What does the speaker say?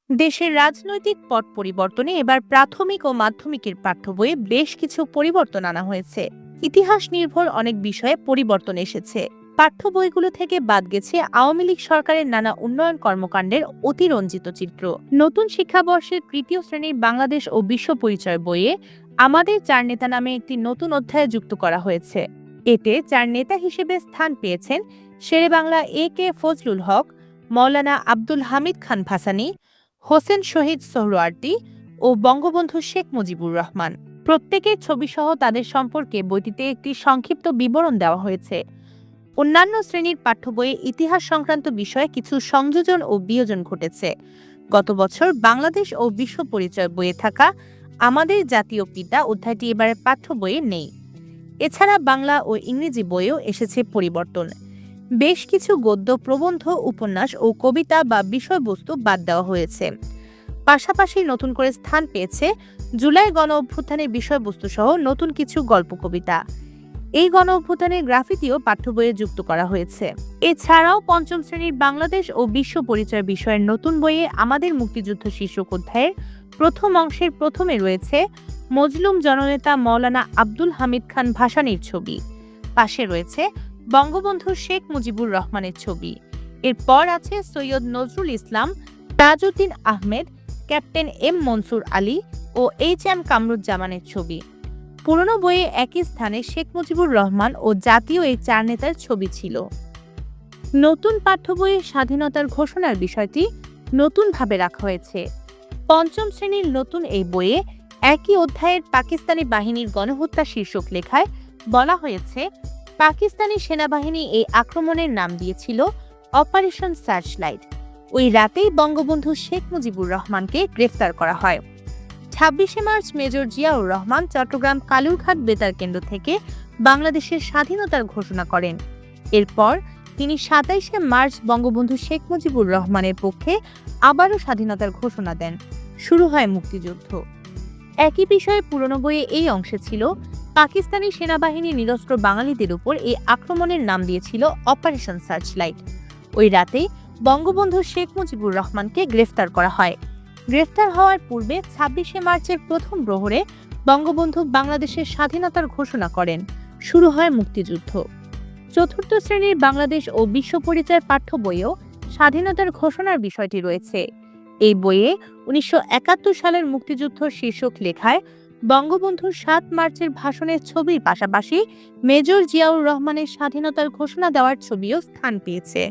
দেশের রাজনৈতিক পট পরিবর্তনে এবার প্রাথমিক ও মাধ্যমিকের পাঠ্য বইয়ে বেশ কিছু পরিবর্তন আনা হয়েছে। ইতিহাস নির্ভর অনেক বিষয়ে পরিবর্তন এসেছে। পাঠ্য বইগুলো থেকে বাদ গেছে আওয়ামী লীগ সরকারের নানা উন্নয়ন কর্মকাণ্ডের অতিরঞ্জিত চিত্র। নতুন শিক্ষাবর্ষের তৃতীয় শ্রেণীর বাংলাদেশ ও বিশ্ব পরিচয় বইয়ে আমাদের চার নেতা নামে একটি নতুন অধ্যায় যুক্ত করা হয়েছে। এতে চার নেতা হিসেবে স্থান পেয়েছেন শেরেবাংলা A.K. ফজলুল হক, মৌলানা আব্দুল হামিদ খান ভাসানী, হোসেন শহীদ সোহরাওয়ার্দী ও বঙ্গবন্ধু শেখ মুজিবুর রহমান। প্রত্যেকের ছবিসহ তাদের সম্পর্কে বইটিতে একটি সংক্ষিপ্ত বিবরণ দেওয়া হয়েছে। অন্যান্য শ্রেণীর পাঠ্য বইয়ে ইতিহাস সংক্রান্ত বিষয়ে কিছু সংযোজন ও বিয়োজন ঘটেছে। গত বছর বাংলাদেশ ও বিশ্ব পরিচয় বইয়ে থাকা আমাদের জাতীয় পিতা অধ্যায়টি এবারে পাঠ্য বইয়ে নেই। এছাড়া বাংলা ও ইংরেজি বইয়েও এসেছে পরিবর্তন। বেশ কিছু গদ্য, প্রবন্ধ, উপন্যাস ও কবিতা বা বিষয়বস্তু বাদ দেওয়া হয়েছে। পাশাপাশি নতুন করে স্থান পেয়েছে জুলাই গণ অভ্যুত্থানের বিষয়বস্তু সহ নতুন কিছু গল্প কবিতা। এই গণ অভ্যুত্থানের গ্রাফিতিও পাঠ্য বইয়ে যুক্ত করা হয়েছে। এছাড়াও পঞ্চম শ্রেণীর বাংলাদেশ ও বিশ্ব পরিচয় বিষয়ের নতুন বইয়ে আমাদের মুক্তিযুদ্ধ শীর্ষক অধ্যায়ের প্রথম অংশের প্রথমে রয়েছে মজলুম জননেতা মৌলানা আব্দুল হামিদ খান ভাসানীর ছবি। পাশে রয়েছে বঙ্গবন্ধু শেখ মুজিবুর রহমানের ছবি। এরপর আছে সৈয়দ নজরুল ইসলাম, তাজউদ্দিন আহমেদ, ক্যাপ্টেন এম মনসুর আলী ও H.M. কামরুজ্জামানের ছবি। পুরনো বইয়ে একই স্থানে শেখ মুজিবুর রহমান ও জাতীয় এই চার নেতার ছবি ছিল। নতুন পাঠ্য বইয়ে স্বাধীনতার ঘোষণার বিষয়টি নতুনভাবে রাখা হয়েছে। পঞ্চম শ্রেণীর নতুন এই বইয়ে একই অধ্যায়ের পাকিস্তানি বাহিনীর গণহত্যা শীর্ষক লেখায় বলা হয়েছে, পাকিস্তানি সেনাবাহিনী এই আক্রমণের নাম দিয়েছিল অপারেশন সার্চলাইট। ওই রাতেই বঙ্গবন্ধু শেখ মুজিবুর রহমানকে গ্রেফতার করা হয়। ২৬শে মার্চ মেজর জিয়াউর রহমান চট্টগ্রাম কালুরঘাট বেতার কেন্দ্র থেকে বাংলাদেশের স্বাধীনতার ঘোষণা করেন। এরপর তিনি ২৭শে মার্চ বঙ্গবন্ধু শেখ মুজিবুর রহমানের পক্ষে আবারও স্বাধীনতার ঘোষণা দেন। শুরু হয় মুক্তিযুদ্ধ। একই বিষয়ে পুরনো বইয়ে এই অংশে ছিল, পাকিস্তানি সেনাবাহিনী নিরস্ত্র বাঙালিদের উপর এই আক্রমণের নাম দিয়েছিল অপারেশন সার্চলাইট। ওই রাতে বঙ্গবন্ধু শেখ মুজিবুর রহমানকে গ্রেফতার করা হয়। গ্রেফতার হওয়ার পূর্বে ২৬শে মার্চের প্রথম প্রহরে বঙ্গবন্ধু বাংলাদেশের স্বাধীনতার ঘোষণা করেন। শুরু হয় মুক্তিযুদ্ধ। চতুর্থ শ্রেণীর বাংলাদেশ ও বিশ্ব পরিচয় পাঠ্য বইয়েও স্বাধীনতার ঘোষণার বিষয়টি রয়েছে। এই বইয়ে ১৯৭১ সালের মুক্তিযুদ্ধ শীর্ষক লেখায় বঙ্গবন্ধুর ৭ মার্চের ভাষণের ছবির পাশাপাশি মেজর জিয়াউর রহমানের স্বাধীনতার ঘোষণা দেওয়ার ছবিও স্থান পেয়েছে।